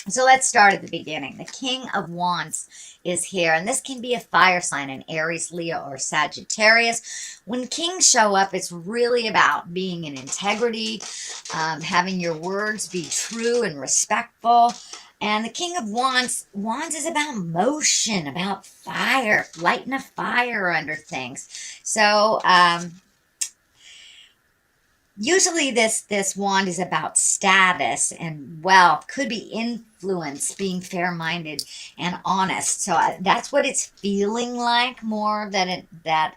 So let's start at the beginning. The King of Wands is here, and this can be a fire sign, an Aries, Leo, or Sagittarius. When kings show up, it's really about being in integrity, having your words be true and respectful. And the King of Wands is about motion, about fire, lighting a fire under things. So, usually this wand is about status and wealth, could be influence, being fair-minded and honest. So that's what it's feeling like, more that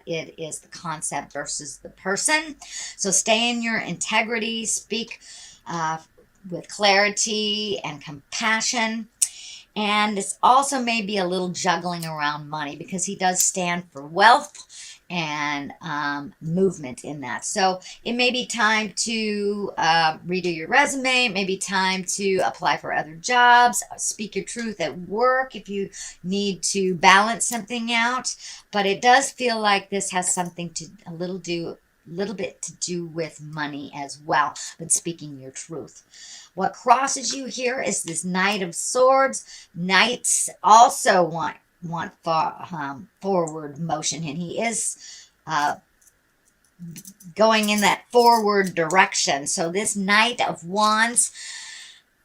it is the concept versus the person. So stay in your integrity, speak uh, with clarity and compassion. And it's also maybe a little juggling around money, because he does stand for wealth and movement in that. So it may be time to redo your resume. It may be time to apply for other jobs, speak your truth at work if you need to balance something out. But it does feel like this has something to little bit to do with money as well, but speaking your truth. What crosses you here is this Knight of Swords. Knights also want forward motion, and he is going in that forward direction. So this Knight of Wands,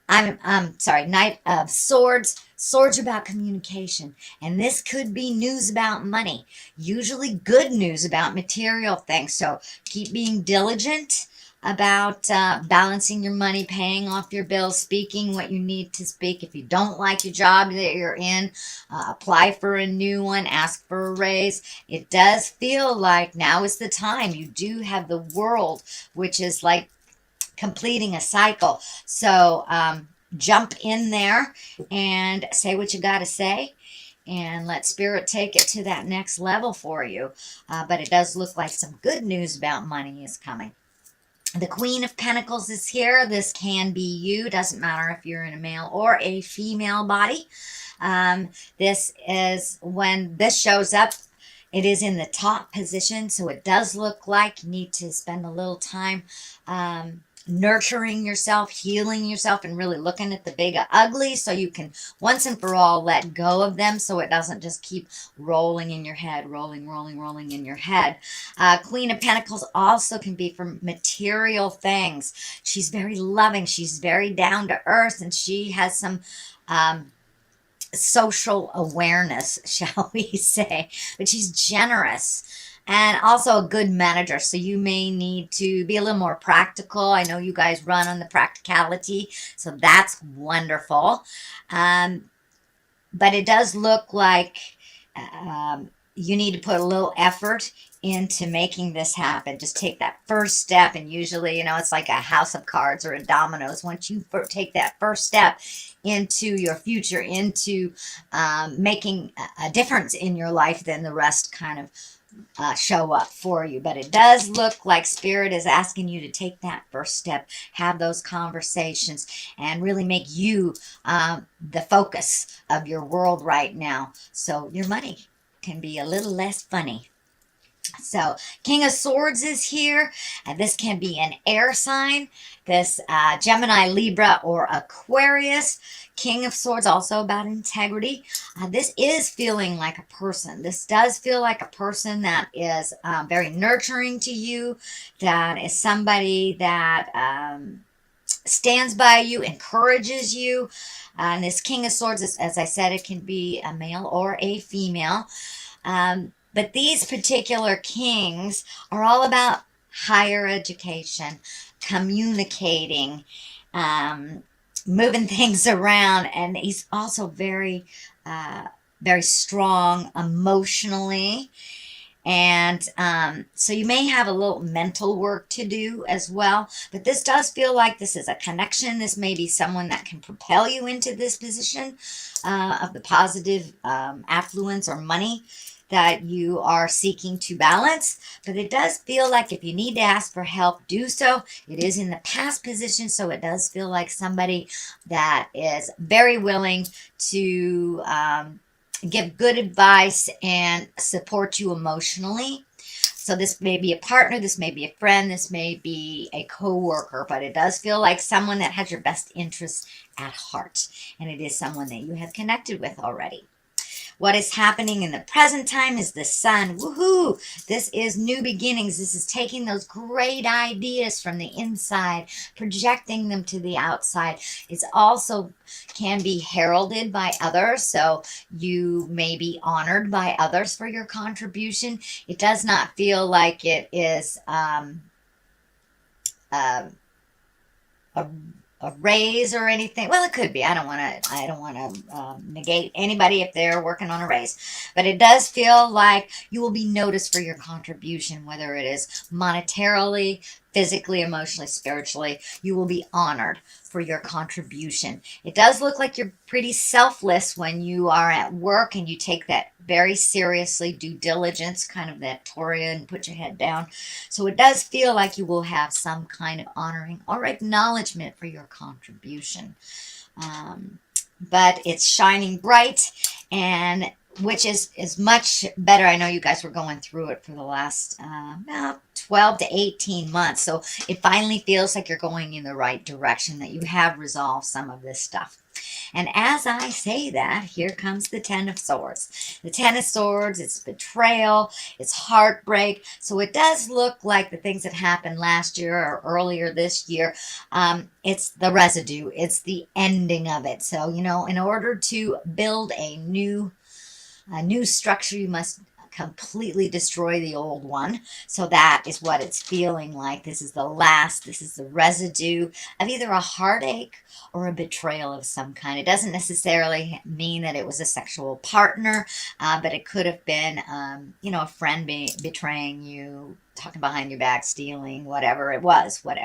I'm sorry, Knight of Swords. Swords about communication, and this could be news about money, usually good news about material things. So keep being diligent about balancing your money, paying off your bills, speaking what you need to speak. If you don't like your job that you're in, apply for a new one, ask for a raise. It does feel like now is the time. You do have the World, which is like completing a cycle. So jump in there and say what you got to say, and let spirit take it to that next level for you. But it does look like some good news about money is coming. The Queen of Pentacles is here. This can be you. Doesn't matter if you're in a male or a female body. This is when this shows up. It is in the top position, so it does look like you need to spend a little time nurturing yourself, healing yourself, and really looking at the big ugly, so you can once and for all let go of them, so it doesn't just keep rolling in your head, rolling in your head. Queen of Pentacles also can be for material things. She's very loving. She's very down to earth, and she has some social awareness, shall we say, but she's generous and also a good manager. So you may need to be a little more practical. I know you guys run on the practicality, so that's wonderful. But it does look like you need to put a little effort into making this happen. Just take that first step, and usually, it's like a house of cards or a dominoes. Once you take that first step into your future, into making a difference in your life, then the rest kind of show up for you. But it does look like Spirit is asking you to take that first step, have those conversations, and really make you the focus of your world right now, so your money can be a little less funny. So King of Swords is here, and this can be an air sign, this Gemini, Libra, or Aquarius. King of Swords also about integrity. This is feeling like a person. This does feel like a person that is very nurturing to you, that is somebody that stands by you, encourages you. And this King of Swords, as I said, it can be a male or a female. But these particular kings are all about higher education, communicating, moving things around, and he's also very, very strong emotionally. And so you may have a little mental work to do as well, but this does feel like this is a connection. This may be someone that can propel you into this position of the positive affluence or money that you are seeking to balance. But it does feel like if you need to ask for help, do so. It is in the past position, so it does feel like somebody that is very willing to give good advice and support you emotionally. So this may be a partner, this may be a friend, this may be a co-worker, but it does feel like someone that has your best interests at heart. And it is someone that you have connected with already. What is happening in the present time is the sun. Woohoo! This is new beginnings. This is taking those great ideas from the inside, projecting them to the outside. It's also can be heralded by others. So you may be honored by others for your contribution. It does not feel like it is a a raise or anything. Well, it could be. I don't want to negate anybody if they're working on a raise, but it does feel like you will be noticed for your contribution, whether it is monetarily, physically, emotionally, spiritually. You will be honored for your contribution. It does look like you're pretty selfless when you are at work and you take that very seriously, due diligence, kind of that Toria and put your head down. So it does feel like you will have some kind of honoring or acknowledgement for your contribution. But it's shining bright, and which is much better. I know you guys were going through it for the last about 12 to 18 months. So it finally feels like you're going in the right direction, that you have resolved some of this stuff. And as I say that, here comes the Ten of Swords. The Ten of Swords, it's betrayal, it's heartbreak. So it does look like the things that happened last year or earlier this year, it's the residue, it's the ending of it. So, you know, in order to build a new structure, you must completely destroy the old one. So that is what it's feeling like. This is the residue of either a heartache or a betrayal of some kind. It doesn't necessarily mean that it was a sexual partner, but it could have been, a friend betraying you, talking behind your back, stealing, whatever it was. But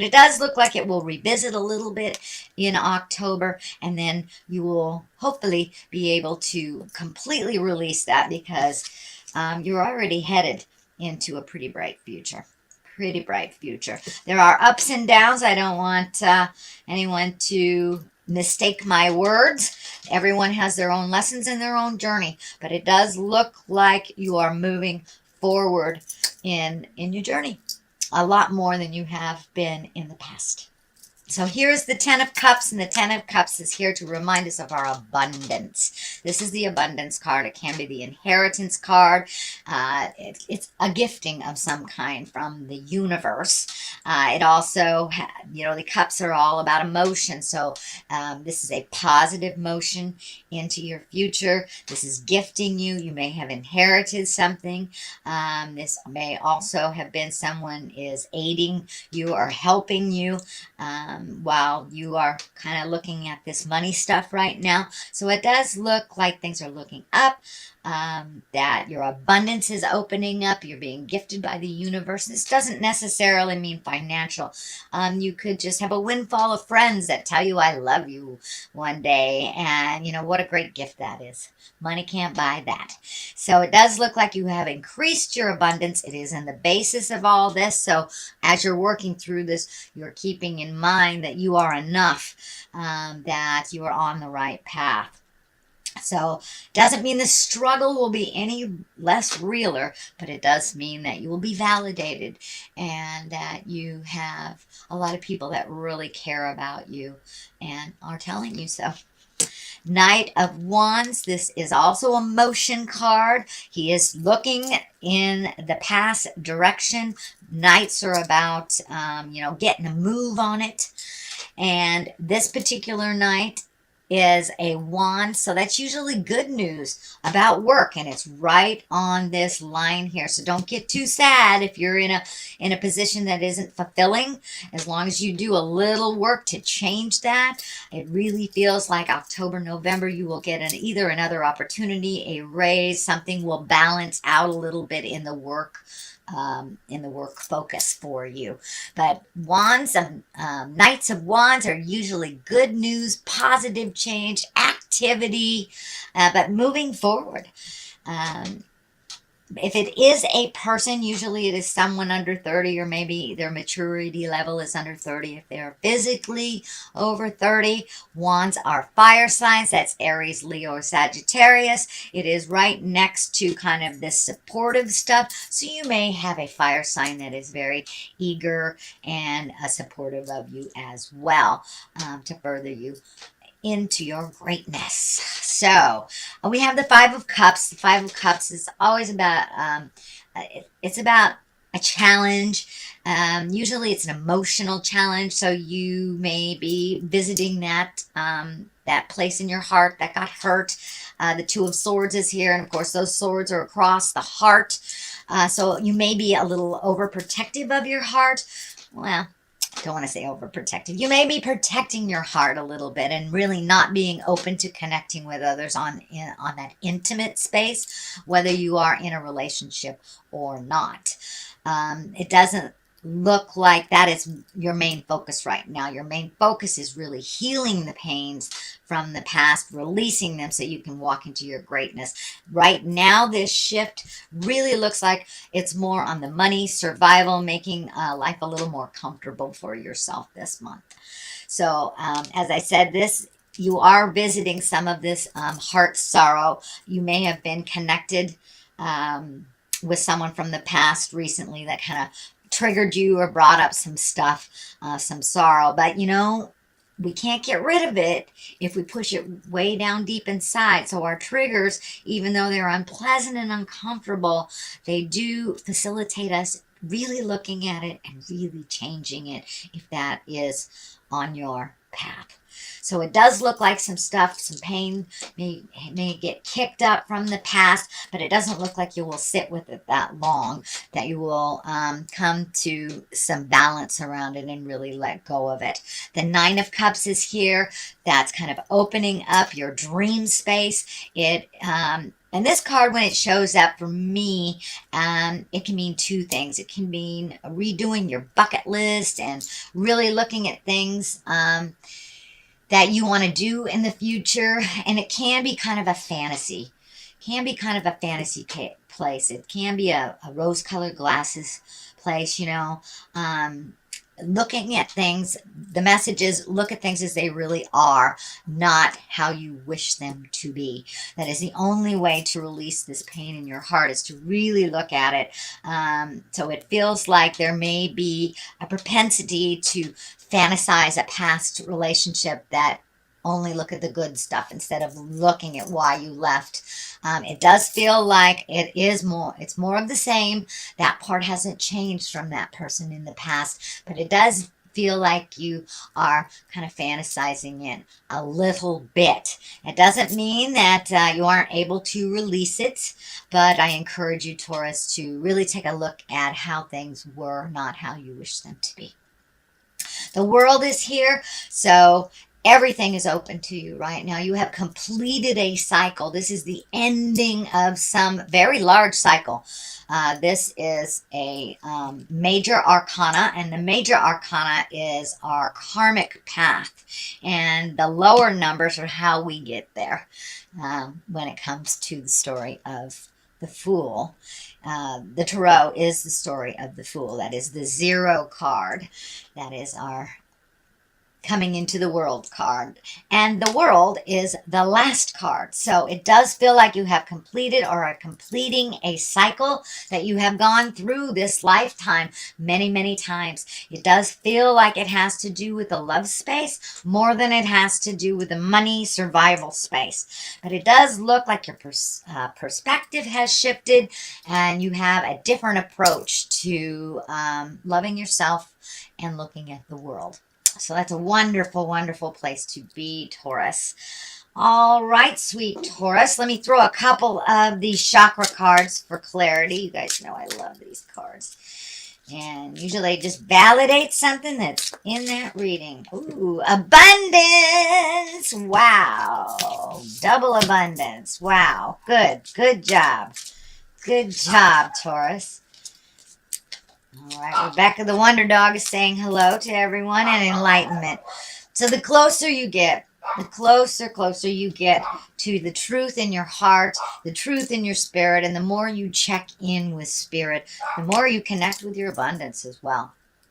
it does look like it will revisit a little bit in October, and then you will hopefully be able to completely release that, because you're already headed into a pretty bright future. There are ups and downs. I don't want anyone to mistake my words. Everyone has their own lessons and their own journey, but it does look like you are moving forward in your journey a lot more than you have been in the past. So here's the Ten of Cups, and the Ten of Cups is here to remind us of our abundance. This is the abundance card. It can be the inheritance card. It's a gifting of some kind from the universe. It also, the cups are all about emotion. So this is a positive motion into your future. This is gifting you. You may have inherited something. This may also have been someone is aiding you or helping you. While you are kind of looking at this money stuff right now. So it does look like things are looking up, that your abundance is opening up. You're being gifted by the universe. This doesn't necessarily mean financial. You could just have a windfall of friends that tell you I love you one day. And what a great gift that is. Money can't buy that. So it does look like you have increased your abundance. It is in the basis of all this. So as you're working through this, you're keeping in mind that you are enough, that you are on the right path. So doesn't mean the struggle will be any less realer, but it does mean that you will be validated and that you have a lot of people that really care about you and are telling you so. Knight of Wands. This is also a motion card. He is looking in the past direction. Knights are about, getting a move on it. And this particular knight is a wand, so that's usually good news about work, and it's right on this line here. So don't get too sad if you're in a position that isn't fulfilling. As long as you do a little work to change that, it really feels like October, November, you will get either another opportunity, a raise, something will balance out a little bit in the work focus for you. But wands, Knights of Wands are usually good news, positive change, activity, but moving forward. If it is a person, usually it is someone under 30, or maybe their maturity level is under 30. If they're physically over 30, wands are fire signs. That's Aries, Leo, or Sagittarius. It is right next to kind of this supportive stuff. So you may have a fire sign that is very eager and supportive of you as well, to further you into your greatness. So we have the Five of Cups. The Five of Cups is always about, it's about a challenge. Usually it's an emotional challenge. So you may be visiting that place in your heart that got hurt. The Two of Swords is here. And of course, those swords are across the heart. So you may be a little overprotective of your heart. Well, don't want to say overprotective. You may be protecting your heart a little bit and really not being open to connecting with others on that intimate space, whether you are in a relationship or not. It doesn't look like that is your main focus right now. Your main focus is really healing the pains from the past, releasing them so you can walk into your greatness. Right now, this shift really looks like it's more on the money, survival, making life a little more comfortable for yourself this month. So, as I said, you are visiting some of this heart sorrow. You may have been connected with someone from the past recently that kind of triggered you or brought up some stuff, some sorrow. But we can't get rid of it if we push it way down deep inside. So our triggers, even though they're unpleasant and uncomfortable, they do facilitate us really looking at it and really changing it if that is on your path. So it does look like some stuff, some pain may get kicked up from the past, but it doesn't look like you will sit with it that long, that you will come to some balance around it and really let go of it. The Nine of Cups is here. That's kind of opening up your dream space. And this card, when it shows up for me, it can mean two things. It can mean redoing your bucket list and really looking at things that you want to do in the future. And it can be kind of a fantasy. Place. It can be a rose-colored glasses place, looking at things. The message is, look at things as they really are, not how you wish them to be. That is the only way to release this pain in your heart, is to really look at it. So it feels like there may be a propensity to fantasize a past relationship that only look at the good stuff instead of looking at why you left. It does feel like it's more of the same. That part hasn't changed from that person in the past, but it does feel like you are kind of fantasizing it a little bit. It doesn't mean that you aren't able to release it, but I encourage you, Taurus, to really take a look at how things were, not how you wish them to be. The World is here, so everything is open to you right now. You have completed a cycle. This is the ending of some very large cycle. This is a major arcana, and the major arcana is our karmic path. And the lower numbers are how we get there when it comes to the story of the Fool. The Tarot is the story of the Fool. That is the 0 card. That is our coming into the World card. And the World is the last card. So it does feel like you have completed or are completing a cycle that you have gone through this lifetime many, many times. It does feel like it has to do with the love space more than it has to do with the money survival space. But it does look like your perspective has shifted and you have a different approach to loving yourself and looking at the world. So that's a wonderful, wonderful place to be, Taurus. All right, sweet Taurus. Let me throw a couple of these chakra cards for clarity. You guys know I love these cards. And usually just validate something that's in that reading. Ooh, abundance. Wow. Double abundance. Wow. Good. Good job. Good job, Taurus. All right, Rebecca the Wonder Dog is saying hello to everyone and enlightenment. So the closer you get The closer you get to the truth in your heart, the truth in your spirit, and the more you check in with spirit, the more you connect with your abundance as well.